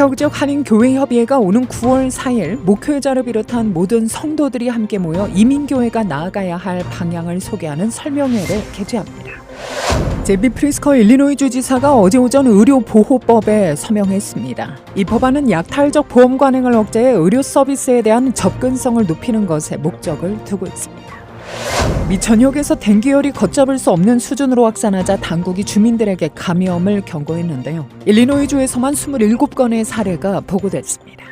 시카고 지역 한인교회협의회가 오는 9월 4일 목회자를 비롯한 모든 성도들이 함께 모여 이민교회가 나아가야 할 방향을 소개하는 설명회를 개최합니다. 제비 프리스커 일리노이 주지사가 어제 오전 의료보호법에 서명했습니다. 이 법안은 약탈적 보험 관행을 억제해 의료 서비스에 대한 접근성을 높이는 것에 목적을 두고 있습니다. 미 전역에서 댕기열이 걷잡을 수 없는 수준으로 확산하자 당국이 주민들에게 감염을 경고했는데요. 일리노이주에서만 27건의 사례가 보고됐습니다.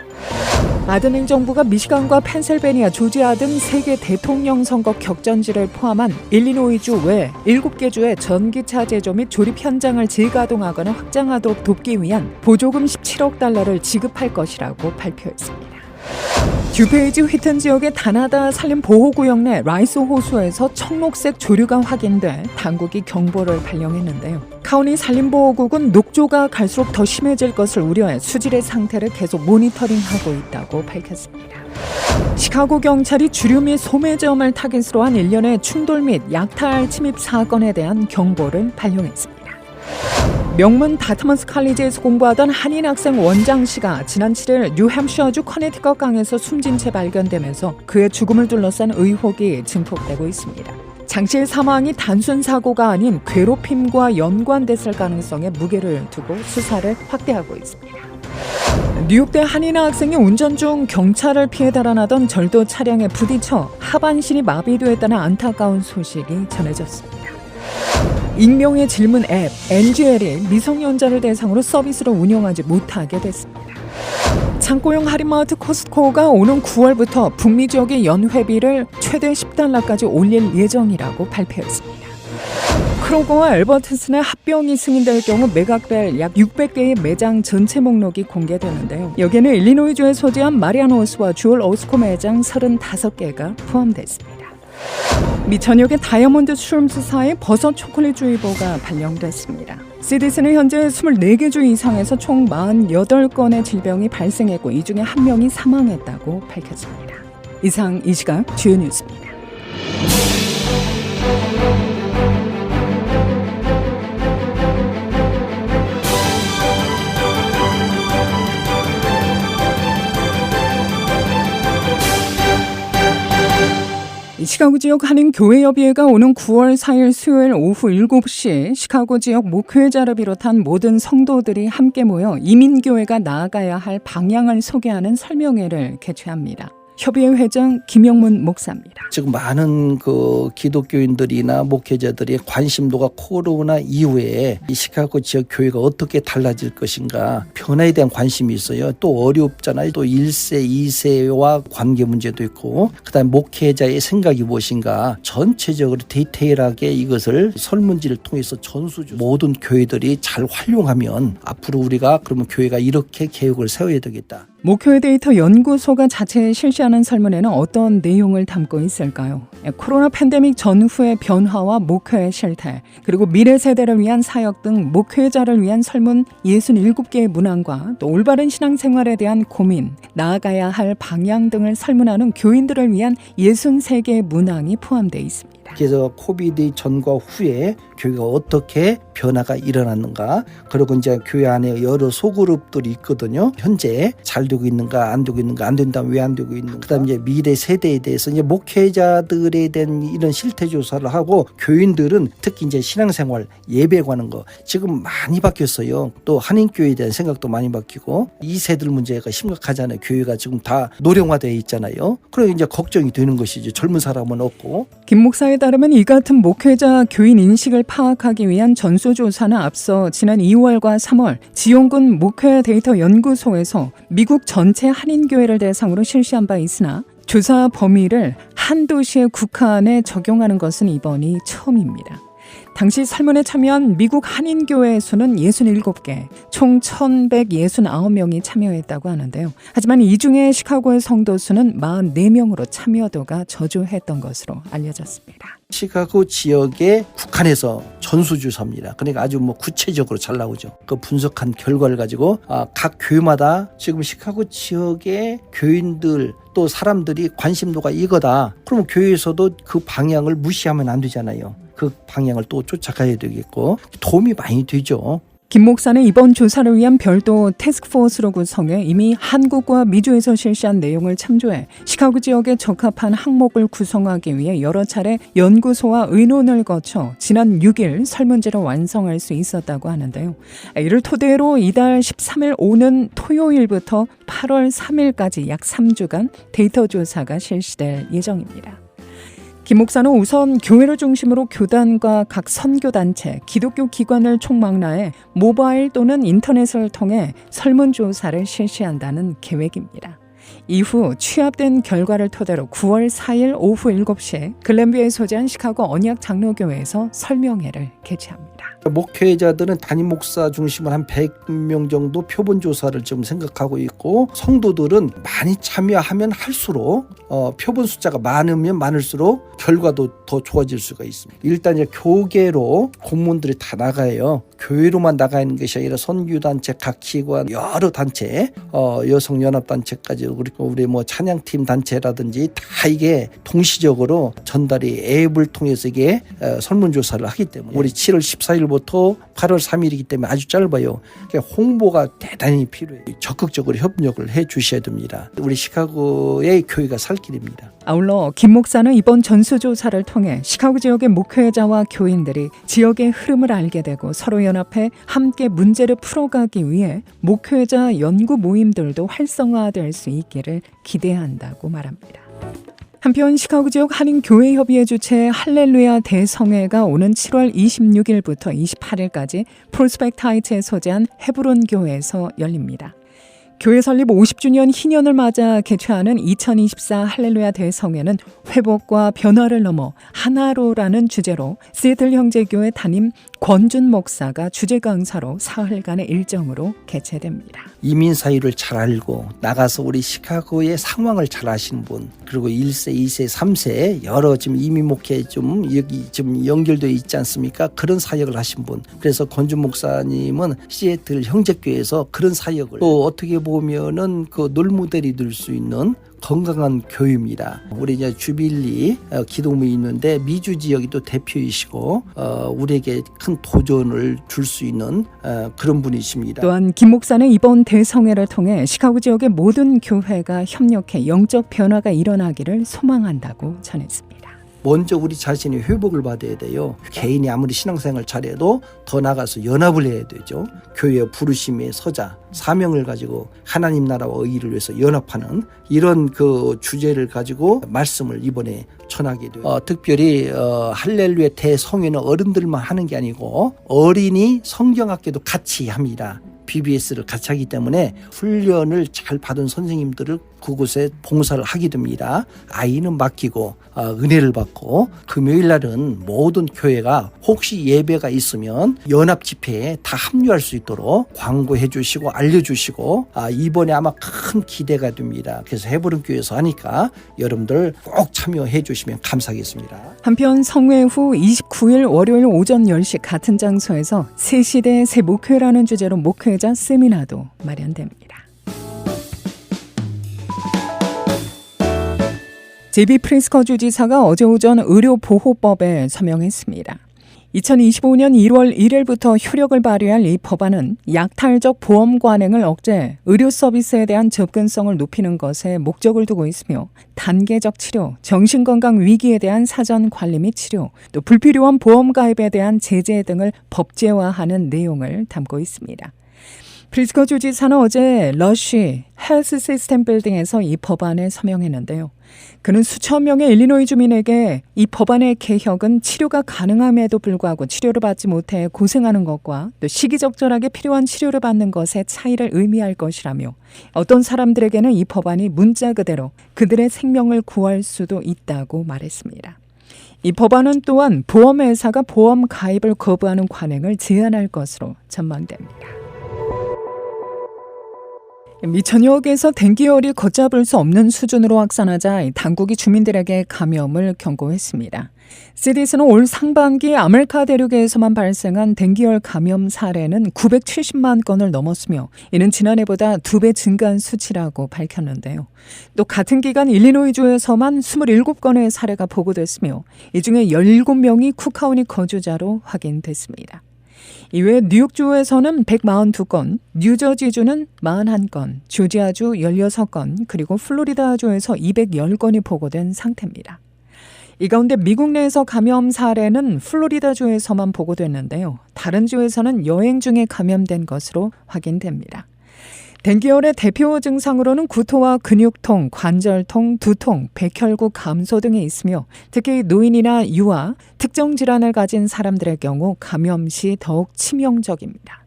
바이든 행정부가 미시간과 펜실베니아, 조지아 등 3개 대통령 선거 격전지를 포함한 일리노이주 외 7개 주의 전기차 제조 및 조립 현장을 재가동하거나 확장하도록 돕기 위한 보조금 17억 달러를 지급할 것이라고 발표했습니다. 듀페이지 휘튼 지역의 다나다 산림보호구역 내 라이스 호수에서 청록색 조류가 확인돼 당국이 경보를 발령했는데요. 카운티 산림보호국은 녹조가 갈수록 더 심해질 것을 우려해 수질의 상태를 계속 모니터링하고 있다고 밝혔습니다. 시카고 경찰이 주류 및 소매점을 타깃으로 한 일련의 충돌 및 약탈 침입 사건에 대한 경보를 발령했습니다. 명문 다트머스 칼리지에서 공부하던 한인 학생 원장 씨가 지난 7일 뉴햄셔주 커네티컷 강에서 숨진 채 발견되면서 그의 죽음을 둘러싼 의혹이 증폭되고 있습니다. 장 씨의 사망이 단순 사고가 아닌 괴롭힘과 연관됐을 가능성에 무게를 두고 수사를 확대하고 있습니다. 뉴욕대 한인 학생이 운전 중 경찰을 피해 달아나던 절도 차량에 부딪혀 하반신이 마비되었다는 안타까운 소식이 전해졌습니다. 익명의 질문 앱 NGL이 미성년자를 대상으로 서비스를 운영하지 못하게 됐습니다. 창고용 할인마트 코스트코가 오는 9월부터 북미 지역의 연회비를 최대 $10까지 올릴 예정이라고 발표했습니다. 크로거와 엘버튼슨의 합병이 승인될 경우 매각될 약 600개의 매장 전체 목록이 공개되는데요. 여기에는 일리노이주에 소재한 마리아노스와 주얼 오스코 매장 35개가 포함됐습니다. 미 전역의 다이아몬드 슈름스사의 버섯 초콜릿주의보가 발령됐습니다. CDC는 현재 24개 주 이상에서 총 48건의 질병이 발생했고 이 중에 1명이 사망했다고 밝혔습니다. 이상 이 시각 주요 뉴스입니다. 시카고 지역 한인교회협의회가 오는 9월 4일 수요일 오후 7시 시카고 지역 목회자를 비롯한 모든 성도들이 함께 모여 이민교회가 나아가야 할 방향을 소개하는 설명회를 개최합니다. 협의회 회장 김영문 목사입니다. 지금 많은 기독교인들이나 목회자들의 관심도가 코로나 이후에 이 시카고 지역 교회가 어떻게 달라질 것인가 변화에 대한 관심이 있어요. 또 어렵잖아요. 또 1세, 2세와 관계 문제도 있고 그다음에 목회자의 생각이 무엇인가 전체적으로 디테일하게 이것을 설문지를 통해서 전수주 모든 교회들이 잘 활용하면 앞으로 우리가 그러면 교회가 이렇게 계획을 세워야 되겠다. 목회회 데이터 연구소가 자체 실시하는 설문에는 어떤 내용을 담고 있을까요? 코로나 팬데믹 전후의 변화와 목회의 실태, 그리고 미래 세대를 위한 사역 등 목회자를 위한 설문 67개의 문항과 또 올바른 신앙생활에 대한 고민, 나아가야 할 방향 등을 설문하는 교인들을 위한 63개의 문항이 포함되어 있습니다. 그래서 코비드 전과 후에 교회가 어떻게 변화가 일어났는가 그리고 이제 교회 안에 여러 소그룹들이 있거든요. 현재 잘 되고 있는가 안 되고 있는가 안 된다면 왜 안 되고 있는가 그다음에 이제 미래 세대에 대해서 이제 목회자들에 대한 이런 실태 조사를 하고 교인들은 특히 이제 신앙생활 예배 관한 거 지금 많이 바뀌었어요. 또 한인교회에 대한 생각도 많이 바뀌고 2세들 문제가 심각하잖아요. 교회가 지금 다 노령화되어 있잖아요. 그래서 이제 걱정이 되는 것이죠. 젊은 사람은 없고. 김 목사에 따르면 이 같은 목회자 교인 인식을 파악하기 위한 전수조사는 앞서 지난 2월과 3월 지용군 목회 데이터 연구소에서 미국 전체 한인교회를 대상으로 실시한 바 있으나 조사 범위를 한 도시에 국한해 적용하는 것은 이번이 처음입니다. 당시 설문에 참여한 미국 한인교회 수는 67개, 총 1,169명이 참여했다고 하는데요. 하지만 이 중에 시카고의 성도 수는 44명으로 참여도가 저조했던 것으로 알려졌습니다. 시카고 지역에 국한해서 전수조사입니다. 그러니까 아주 구체적으로 잘 나오죠. 그 분석한 결과를 가지고 각 교회마다 지금 시카고 지역의 교인들 또 사람들이 관심도가 이거다. 그러면 교회에서도 그 방향을 무시하면 안 되잖아요. 그 방향을 또 쫓아가야 되겠고 도움이 많이 되죠. 김 목사는 이번 조사를 위한 별도 태스크포스로 구성해 이미 한국과 미주에서 실시한 내용을 참조해 시카고 지역에 적합한 항목을 구성하기 위해 여러 차례 연구소와 의논을 거쳐 지난 6일 설문지를 완성할 수 있었다고 하는데요. 이를 토대로 이달 13일 오는 토요일부터 8월 3일까지 약 3주간 데이터 조사가 실시될 예정입니다. 김 목사는 우선 교회를 중심으로 교단과 각 선교단체, 기독교 기관을 총망라해 모바일 또는 인터넷을 통해 설문조사를 실시한다는 계획입니다. 이후 취합된 결과를 토대로 9월 4일 오후 7시에 글렌비에 소재한 시카고 언약 장로교회에서 설명회를 개최합니다. 목회자들은 담임 목사 중심으로 한 100명 정도 표본 조사를 좀 생각하고 있고, 성도들은 많이 참여하면 할수록 표본 숫자가 많으면 많을수록 결과도 더 좋아질 수가 있습니다. 일단 이제 교계로 공무원들이 다 나가요. 교회로만 나가 있는 것이 아니라 선교단체, 각 기관, 여러 단체, 여성연합단체까지 우리 뭐 찬양팀 단체라든지 다 이게 동시적으로 전달이 앱을 통해서 이게 설문조사를 하기 때문에 우리 7월 14일부터 8월 3일이기 때문에 아주 짧아요. 그러니까 홍보가 대단히 필요해요. 적극적으로 협력을 해 주셔야 됩니다. 우리 시카고의 교회가 살 길입니다. 아울러 김 목사는 이번 전수조사를 통해 시카고 지역의 목회자와 교인들이 지역의 흐름을 알게 되고 서로 연합해 함께 문제를 풀어가기 위해 목회자 연구 모임들도 활성화될 수 있기를 기대한다고 말합니다. 한편 시카고 지역 한인교회협의회 주최 할렐루야 대성회가 오는 7월 26일부터 28일까지 프로스펙트 하이츠에 소재한 헤브론 교회에서 열립니다. 교회 설립 50주년 희년을 맞아 개최하는 2024 할렐루야 대성회는 회복과 변화를 넘어 하나로라는 주제로 시애틀 형제교회 담임 권준 목사가 주제 강사로 사흘간의 일정으로 개최됩니다. 이민 사유를 잘 알고 나가서 우리 시카고의 상황을 잘 아시는 분, 그리고 1세, 2세, 3세 여러 지금 이민 목회 좀 여기 좀 연결되어 있지 않습니까? 그런 사역을 하신 분. 그래서 권준 목사님은 시애틀 형제교회에서 그런 사역을 또 어떻게 보면은 그 롤모델이 될 수 있는 건강한 교회입니다. 우리 이제 주빌리 기도문이 있는데 미주 지역이 또 대표이시고 우리에게 큰 도전을 줄 수 있는 그런 분이십니다. 또한 김 목사는 이번 대성회를 통해 시카고 지역의 모든 교회가 협력해 영적 변화가 일어나기를 소망한다고 전했습니다. 먼저 우리 자신이 회복을 받아야 돼요. 개인이 아무리 신앙생활 잘해도 더 나가서 연합을 해야 되죠. 교회의 부르심에 서자, 사명을 가지고 하나님 나라와 의의를 위해서 연합하는 이런 그 주제를 가지고 말씀을 이번에 전하게 돼요. 특별히 할렐루야 대성회는 어른들만 하는 게 아니고 어린이 성경학교도 같이 합니다. BBS를 같이 하기 때문에 훈련을 잘 받은 선생님들을 그곳에 봉사를 하게 됩니다. 아이는 맡기고 은혜를 받고 금요일 날은 모든 교회가 혹시 예배가 있으면 연합 집회에 다 합류할 수 있도록 광고해 주시고 알려주시고 이번에 아마 큰 기대가 됩니다. 그래서 헤브론 교회에서 하니까 여러분들 꼭 참여해 주시면 감사하겠습니다. 한편 성회 후 29일 월요일 오전 10시 같은 장소에서 새 시대 새 목회라는 주제로 목회자 세미나도 마련됩니다. 제비 프리스커 주지사가 어제 오전 의료보호법에 서명했습니다. 2025년 1월 1일부터 효력을 발휘할 이 법안은 약탈적 보험 관행을 억제, 의료 서비스에 대한 접근성을 높이는 것에 목적을 두고 있으며 단계적 치료, 정신건강 위기에 대한 사전 관리 및 치료, 또 불필요한 보험 가입에 대한 제재 등을 법제화하는 내용을 담고 있습니다. 프리스커 주지사는 어제 러쉬 헬스 시스템 빌딩에서 이 법안에 서명했는데요. 그는 수천 명의 일리노이 주민에게 이 법안의 개혁은 치료가 가능함에도 불구하고 치료를 받지 못해 고생하는 것과 또 시기적절하게 필요한 치료를 받는 것의 차이를 의미할 것이라며 어떤 사람들에게는 이 법안이 문자 그대로 그들의 생명을 구할 수도 있다고 말했습니다. 이 법안은 또한 보험회사가 보험 가입을 거부하는 관행을 제한할 것으로 전망됩니다. 미천역에서 댕기열이 걷잡을 수 없는 수준으로 확산하자 당국이 주민들에게 감염을 경고했습니다. CDC는 올 상반기 아메리카 대륙에서만 발생한 댕기열 감염 사례는 970만 건을 넘었으며 이는 지난해보다 2배 증가한 수치라고 밝혔는데요. 또 같은 기간 일리노이주에서만 27건의 사례가 보고됐으며 이 중에 17명이 쿡카운티 거주자로 확인됐습니다. 이외에 뉴욕주에서는 142건, 뉴저지주는 41건, 조지아주 16건, 그리고 플로리다주에서 210건이 보고된 상태입니다. 이 가운데 미국 내에서 감염 사례는 플로리다주에서만 보고됐는데요. 다른 주에서는 여행 중에 감염된 것으로 확인됩니다. 댕기열의 대표 증상으로는 구토와 근육통, 관절통, 두통, 백혈구 감소 등이 있으며 특히 노인이나 유아, 특정 질환을 가진 사람들의 경우 감염 시 더욱 치명적입니다.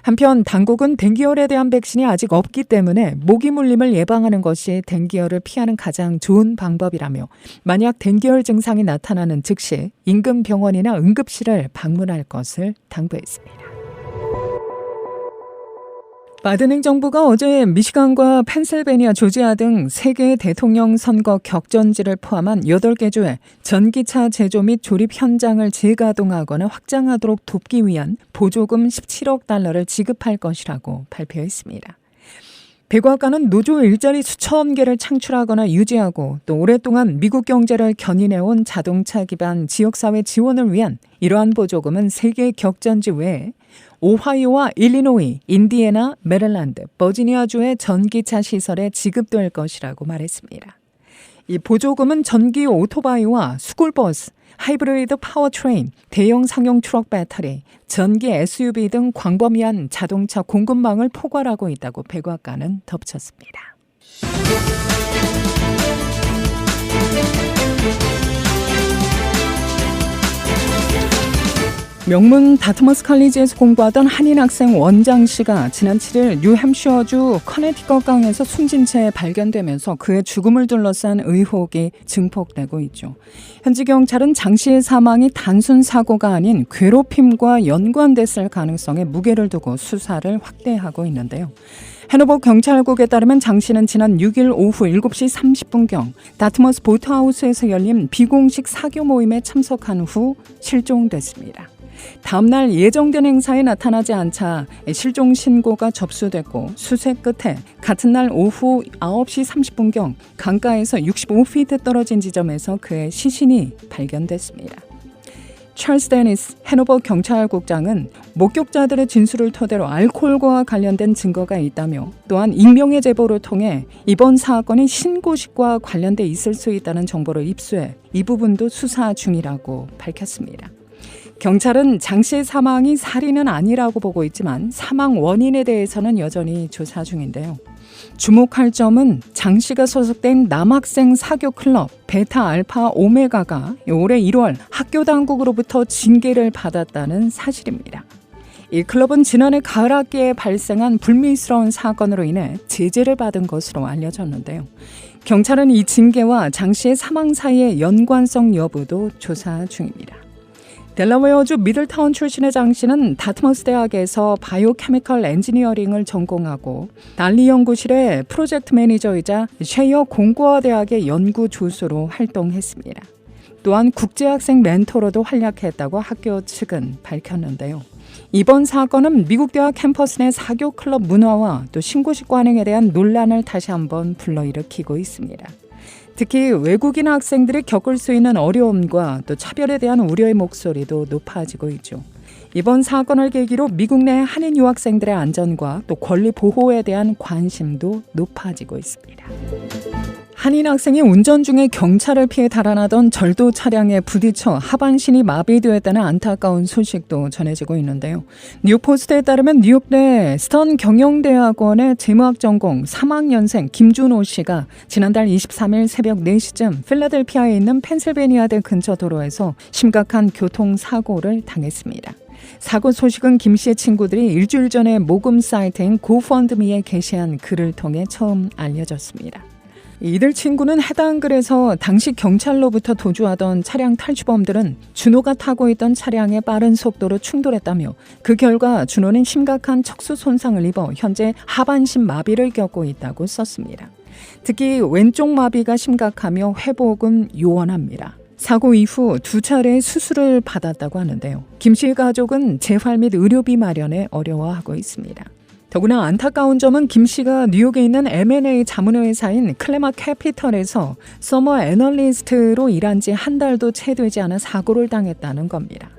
한편 당국은 댕기열에 대한 백신이 아직 없기 때문에 모기 물림을 예방하는 것이 댕기열을 피하는 가장 좋은 방법이라며 만약 댕기열 증상이 나타나는 즉시 인근 병원이나 응급실을 방문할 것을 당부했습니다. 바이든 행정부가 어제 미시간과 펜실베니아, 조지아 등 3개의 대통령 선거 격전지를 포함한 8개 주에 전기차 제조 및 조립 현장을 재가동하거나 확장하도록 돕기 위한 보조금 17억 달러를 지급할 것이라고 발표했습니다. 백악관은 노조 일자리 수천 개를 창출하거나 유지하고 또 오랫동안 미국 경제를 견인해온 자동차 기반 지역사회 지원을 위한 이러한 보조금은 3개 격전지 외에 오하이오와 일리노이, 인디애나, 메릴랜드, 버지니아주의 전기차 시설에 지급될 것이라고 말했습니다. 이 보조금은 전기 오토바이와 스쿨버스, 하이브리드 파워트레인, 대형 상용 트럭 배터리, 전기 SUV 등 광범위한 자동차 공급망을 포괄하고 있다고 백악관은 덧붙였습니다. 명문 다트머스 칼리지에서 공부하던 한인 학생 원장 씨가 지난 7일 뉴햄셔주 커네티컷 강에서 숨진 채 발견되면서 그의 죽음을 둘러싼 의혹이 증폭되고 있죠. 현지 경찰은 장 씨의 사망이 단순 사고가 아닌 괴롭힘과 연관됐을 가능성에 무게를 두고 수사를 확대하고 있는데요. 해노버 경찰국에 따르면 장 씨는 지난 6일 오후 7시 30분경 다트머스 보트하우스에서 열린 비공식 사교 모임에 참석한 후 실종됐습니다. 다음날 예정된 행사에 나타나지 않자 실종 신고가 접수됐고 수색 끝에 같은 날 오후 9시 30분경 강가에서 65피트 떨어진 지점에서 그의 시신이 발견됐습니다. 찰스 데니스 해노버 경찰국장은 목격자들의 진술을 토대로 알코올과 관련된 증거가 있다며 또한 익명의 제보를 통해 이번 사건이 신고식과 관련돼 있을 수 있다는 정보를 입수해 이 부분도 수사 중이라고 밝혔습니다. 경찰은 장 씨의 사망이 살인은 아니라고 보고 있지만 사망 원인에 대해서는 여전히 조사 중인데요. 주목할 점은 장 씨가 소속된 남학생 사교 클럽 베타 알파 오메가가 올해 1월 학교 당국으로부터 징계를 받았다는 사실입니다. 이 클럽은 지난해 가을 학기에 발생한 불미스러운 사건으로 인해 제재를 받은 것으로 알려졌는데요. 경찰은 이 징계와 장 씨의 사망 사이의 연관성 여부도 조사 중입니다. 델라웨어주 미들타운 출신의 장 씨는 다트머스 대학에서 바이오케미컬 엔지니어링을 전공하고 달리 연구실의 프로젝트 매니저이자 쉐이어 공고화대학의 연구 조수로 활동했습니다. 또한 국제학생 멘토로도 활약했다고 학교 측은 밝혔는데요. 이번 사건은 미국 대학 캠퍼스 내 사교 클럽 문화와 또 신고식 관행에 대한 논란을 다시 한번 불러일으키고 있습니다. 특히 외국인 학생들이 겪을 수 있는 어려움과 또 차별에 대한 우려의 목소리도 높아지고 있죠. 이번 사건을 계기로 미국 내 한인 유학생들의 안전과 또 권리 보호에 대한 관심도 높아지고 있습니다. 한인 학생이 운전 중에 경찰을 피해 달아나던 절도 차량에 부딪혀 하반신이 마비되었다는 안타까운 소식도 전해지고 있는데요. 뉴포스트에 따르면 뉴욕 내 스턴 경영대학원의 재무학 전공 3학년생 김준호 씨가 지난달 23일 새벽 4시쯤 필라델피아에 있는 펜실베니아대 근처 도로에서 심각한 교통사고를 당했습니다. 사고 소식은 김 씨의 친구들이 일주일 전에 모금 사이트인 고펀드미에 게시한 글을 통해 처음 알려졌습니다. 이들 친구는 해당 글에서 당시 경찰로부터 도주하던 차량 탈주범들은 준호가 타고 있던 차량에 빠른 속도로 충돌했다며 그 결과 준호는 심각한 척수 손상을 입어 현재 하반신 마비를 겪고 있다고 썼습니다. 특히 왼쪽 마비가 심각하며 회복은 요원합니다. 사고 이후 2차례의 수술을 받았다고 하는데요. 김 씨의 가족은 재활 및 의료비 마련에 어려워하고 있습니다. 더구나 안타까운 점은 김 씨가 뉴욕에 있는 M&A 자문회사인 클레마 캐피털에서 서머 애널리스트로 일한 지 한 달도 채 되지 않아 사고를 당했다는 겁니다.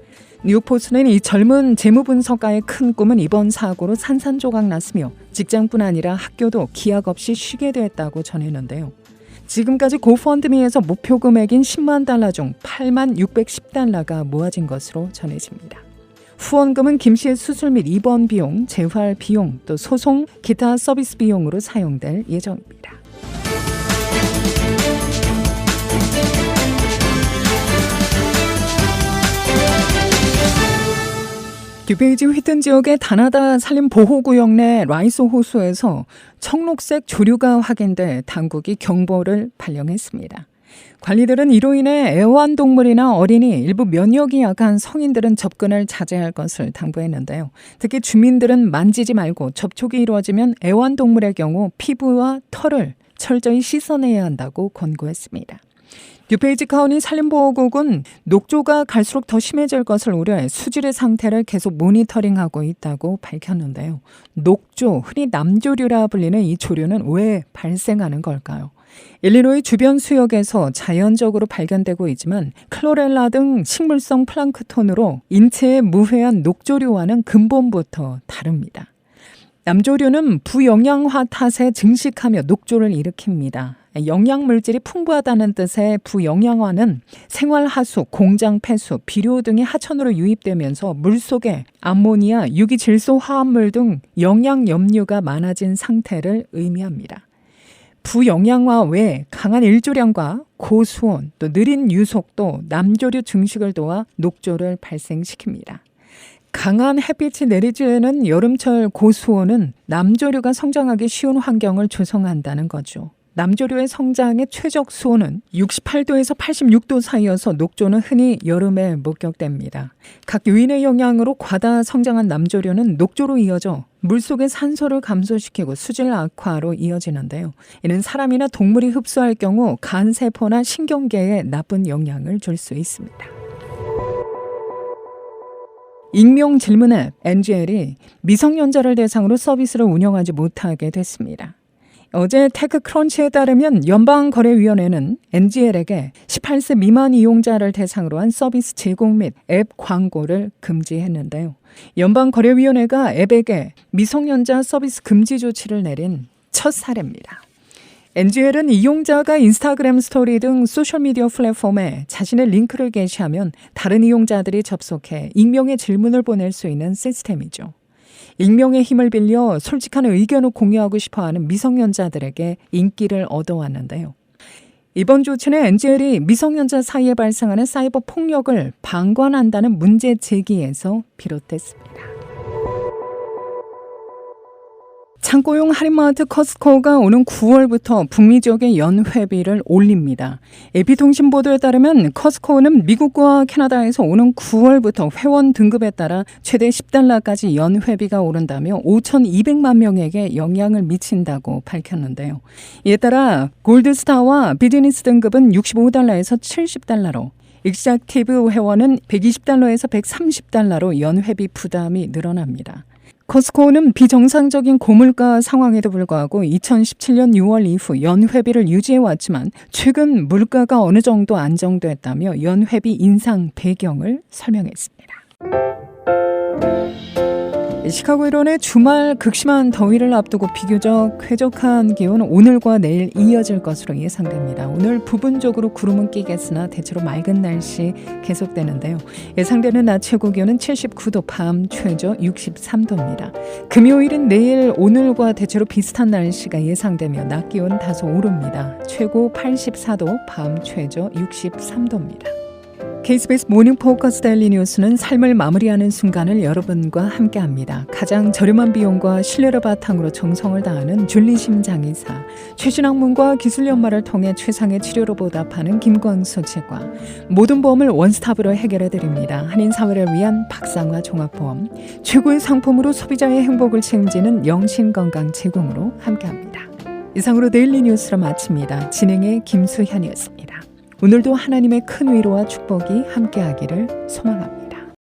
뉴욕포스트는 이 젊은 재무분석가의 큰 꿈은 이번 사고로 산산조각 났으며 직장뿐 아니라 학교도 기약 없이 쉬게 됐다고 전했는데요. 지금까지 고펀드미에서 목표 금액인 10만 달러 중 8만 610달러가 모아진 것으로 전해집니다. 후원금은 김 씨의 수술 및 입원 비용, 재활 비용, 또 소송, 기타 서비스 비용으로 사용될 예정입니다. 뉴베이지 휘튼 지역의 다나다 산림보호구역 내 라이소 호수에서 청록색 조류가 확인돼 당국이 경보를 발령했습니다. 관리들은 이로 인해 애완동물이나 어린이, 일부 면역이 약한 성인들은 접근을 자제할 것을 당부했는데요. 특히 주민들은 만지지 말고 접촉이 이루어지면 애완동물의 경우 피부와 털을 철저히 씻어내야 한다고 권고했습니다. 뉴페이지 카운티 산림보호국은 녹조가 갈수록 더 심해질 것을 우려해 수질의 상태를 계속 모니터링하고 있다고 밝혔는데요. 녹조, 흔히 남조류라 불리는 이 조류는 왜 발생하는 걸까요? 일리노이 주변 수역에서 자연적으로 발견되고 있지만 클로렐라 등 식물성 플랑크톤으로 인체에 무해한 녹조류와는 근본부터 다릅니다. 남조류는 부영양화 탓에 증식하며 녹조를 일으킵니다. 영양물질이 풍부하다는 뜻의 부영양화는 생활하수, 공장 폐수, 비료 등이 하천으로 유입되면서 물속에 암모니아, 유기질소 화합물 등 영양염류가 많아진 상태를 의미합니다. 부영양화 외에 강한 일조량과 고수온, 또 느린 유속도 남조류 증식을 도와 녹조를 발생시킵니다. 강한 햇빛이 내리쬐는 여름철 고수온은 남조류가 성장하기 쉬운 환경을 조성한다는 거죠. 남조류의 성장의 최적 수온은 68도에서 86도 사이여서 녹조는 흔히 여름에 목격됩니다. 각 요인의 영향으로 과다 성장한 남조류는 녹조로 이어져 물속의 산소를 감소시키고 수질 악화로 이어지는데요. 이는 사람이나 동물이 흡수할 경우 간세포나 신경계에 나쁜 영향을 줄 수 있습니다. 익명 질문 앱 NGL이 미성년자를 대상으로 서비스를 운영하지 못하게 됐습니다. 어제 테크크런치에 따르면 연방거래위원회는 NGL에게 18세 미만 이용자를 대상으로 한 서비스 제공 및 앱 광고를 금지했는데요. 연방거래위원회가 앱에게 미성년자 서비스 금지 조치를 내린 첫 사례입니다. NGL은 이용자가 인스타그램 스토리 등 소셜미디어 플랫폼에 자신의 링크를 게시하면 다른 이용자들이 접속해 익명의 질문을 보낼 수 있는 시스템이죠. 익명의 힘을 빌려 솔직한 의견을 공유하고 싶어하는 미성년자들에게 인기를 얻어왔는데요. 이번 조치는 NGL이 미성년자 사이에 발생하는 사이버 폭력을 방관한다는 문제 제기에서 비롯됐습니다. 창고용 할인마트 커스코가 오는 9월부터 북미 지역의 연회비를 올립니다. AP통신 보도에 따르면 커스코는 미국과 캐나다에서 오는 9월부터 회원 등급에 따라 최대 $10까지 연회비가 오른다며 5,200만 명에게 영향을 미친다고 밝혔는데요. 이에 따라 골드스타와 비즈니스 등급은 $65에서 $70로, 익스액티브 회원은 $120에서 $130로 연회비 부담이 늘어납니다. 커스코는 비정상적인 고물가 상황에도 불구하고 2017년 6월 이후 연회비를 유지해왔지만 최근 물가가 어느 정도 안정됐다며 연회비 인상 배경을 설명했습니다. 시카고 일원의 주말 극심한 더위를 앞두고 비교적 쾌적한 기온은 오늘과 내일 이어질 것으로 예상됩니다. 오늘 부분적으로 구름은 끼겠으나 대체로 맑은 날씨 계속되는데요. 예상되는 낮 최고 기온은 79도, 밤 최저 63도입니다. 금요일은 내일 오늘과 대체로 비슷한 날씨가 예상되며 낮 기온 다소 오릅니다. 최고 84도, 밤 최저 63도입니다. KBS 모닝 포커스 데일리 뉴스는 삶을 마무리하는 순간을 여러분과 함께합니다. 가장 저렴한 비용과 신뢰를 바탕으로 정성을 다하는 줄리심 장의사, 최신 학문과 기술 연마를 통해 최상의 치료로 보답하는 김광수 측과 모든 보험을 원스톱으로 해결해드립니다. 한인사회를 위한 박상화 종합보험, 최고의 상품으로 소비자의 행복을 책임지는 영신건강 제공으로 함께합니다. 이상으로 데일리 뉴스를 마칩니다. 진행의 김수현이었습니다. 오늘도 하나님의 큰 위로와 축복이 함께하기를 소망합니다.